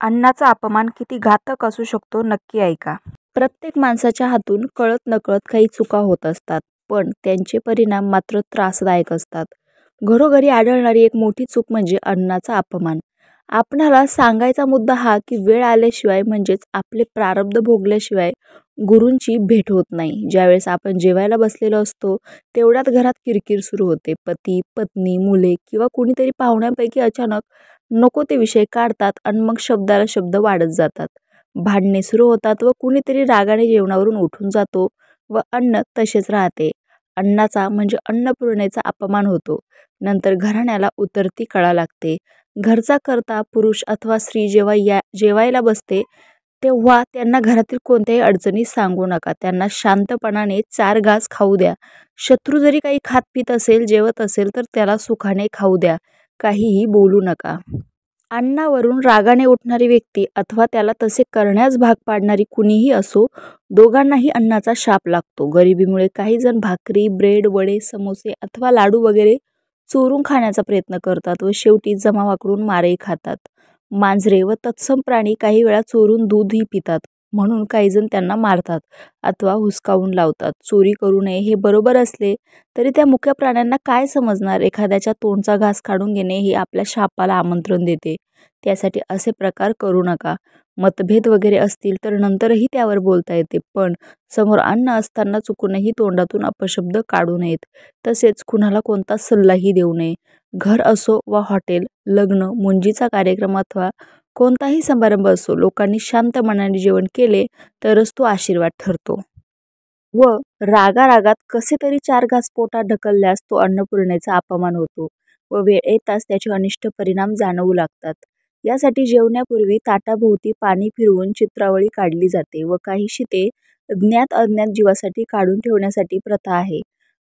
अन्नाचा अपमान किती घातक असू शकतो नक्की ऐका. प्रत्येक माणसाच्या हातून कळत नकळत काही चुका होत असतात, पण त्यांचे परिणाम मात्र त्रासदायक असतात. घरोघरी आढळणारी एक मोठी चूक म्हणजे अन्नाचा अपमान. आपणाला सांगायचा मुद्दा हा की वेळ आल्याशिवाय म्हणजेच आपले प्रारब्ध भोगल्याशिवाय गुरूंची भेट होत नाही. ज्यावेळेस आपण जेवायला बसलेलो असतो तेवढ्यात घरात किरकिर सुरू होते. पती, पत्नी, मुले किंवा कुणीतरी पाहुण्यांपैकी अचानक नको ते विषय काढतात आणि मग शब्दाला शब्द वाढत जातात. भांडणे सुरू होतात व कुणीतरी रागाने जेवणावरून उठून जातो व अन्न तसेच राहते. अन्नाचा म्हणजे अन्नपूर्णेचा अपमान होतो. नंतर घराण्याला उतरती कळा लागते. घरचा कर्ता पुरुष अथवा स्त्री जेव्हा जेवायला बसते तेव्हा त्यांना घरातील कोणत्याही अडचणी सांगू नका. त्यांना शांतपणाने 4 घास खाऊ द्या. शत्रू जरी काही खात पीत असेल, जेवत असेल तर त्याला सुखाने खाऊ द्या. काहीही बोलू नका. अन्नावरून रागाने उठणारी व्यक्ती अथवा त्याला तसे करण्यास भाग पाडणारी कुणीही असो, दोघांनाही अन्नाचा शाप लागतो. गरिबीमुळे काही जण भाकरी, ब्रेड, वडे, समोसे अथवा लाडू वगैरे चोरून खाण्याचा प्रयत्न करतात व शेवटी जमावाकडून मारही खातात. मांजरे व तत्सम प्राणी काही वेळा चोरून दूधही पितात, म्हणून काही जण त्यांना मारतात अथवा हुसकावून लावतात. चोरी करू नये हे बरोबर असले तरी त्या मुक्या प्राण्यांना काय समजणार? एखाद्याच्या तोंडचा घास काढून घेणे हे आपल्या शापाला आमंत्रण देते. त्यासाठी असे प्रकार करू नका. मतभेद वगैरे असतील तर नंतरही त्यावर बोलता येते, पण समोर अन्न असताना चुकूनही तोंडातून अपशब्द काढू नयेत. तसेच कुणाला कोणता सल्लाही देऊ नये. घर असो वा हॉटेल, लग्न, मुंजीचा कार्यक्रम अथवा कोणताही समारंभ असो, लोकांनी शांत मनाने जेवण केले तरच तो आशीर्वाद ठरतो. व रागारागात कसे तरी 4 घास पोटात ढकलल्यास तो अन्नपूर्णेचा अपमान होतो व वेळ येताच त्याचे अनिष्ट परिणाम जाणवू लागतात. यासाठी जेवण्यापूर्वी ताटाभोवती पाणी फिरवून चित्रावळी काढली जाते व काहीशी ते ज्ञात अज्ञात जीवासाठी काढून ठेवण्यासाठी प्रथा आहे.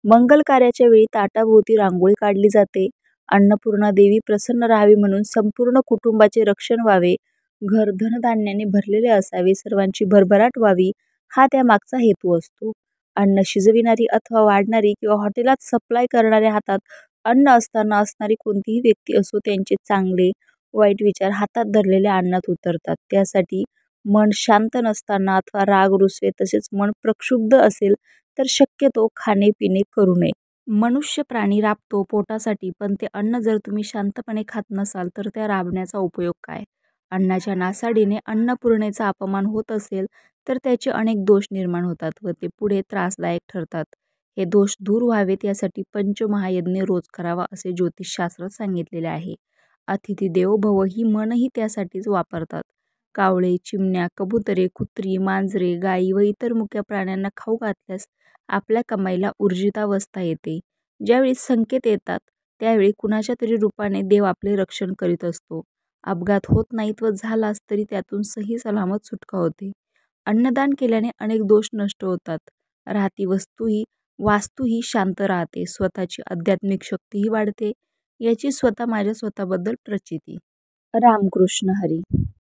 मंगल कार्याच्या वेळी ताटाभोवती रांगोळी काढली जाते. अन्नपूर्णा देवी प्रसन्न राहावी म्हणून संपूर्ण कुटुंबाचे रक्षण व्हावे, घर धनधान्याने भरलेले असावे, सर्वांची भरभराट व्हावी हा त्यामागचा हेतू असतो. अन्न शिजविणारी अथवा वाढणारी किंवा हॉटेलात सप्लाय करणाऱ्या हातात अन्न असताना असणारी कोणतीही व्यक्ती असो, त्यांचे चांगले वाईट विचार हातात धरलेल्या अन्नात उतरतात. त्यासाठी मन शांत नसताना अथवा राग रुसवे तसेच मन प्रक्षुब्ध असेल तर शक्यतो खाणे पिणे करू नये. मनुष्य प्राणी राबतो पोटासाठी, पण ते अन्न जर तुम्ही शांतपणे खात नसाल तर त्या राबण्याचा उपयोग काय? अन्नाच्या नासाडीने अन्नपूर्णेचा अपमान होत असेल तर त्याचे अनेक दोष निर्माण होतात व ते पुढे त्रासदायक ठरतात. हे दोष दूर व्हावेत यासाठी पंचमहायज्ञ रोज करावा असे ज्योतिषशास्त्रात सांगितलेले आहे. अतिथी देवो भव ही म्हणही त्यासाठीच वापरतात. कावळे, चिमण्या, कबुतरे, कुत्री, मांजरे, गायी व इतर मुक्या प्राण्यांना खाऊ घातल्यास आपल्या कमाईला ऊर्जितावस्था येते. ज्यावेळी संकेत येतात त्यावेळी कुणाच्या तरी रूपाने देव आपले रक्षण करीत असतो. अपघात होत नाहीत व झालाच तरी त्यातून सही सलामत सुटका होते. अन्नदान केल्याने अनेक दोष नष्ट होतात. राहती वास्तूही शांत राहते. स्वतःची आध्यात्मिक शक्तीही वाढते. याची माझ्या स्वतःबद्दल प्रचिती. रामकृष्ण हरी.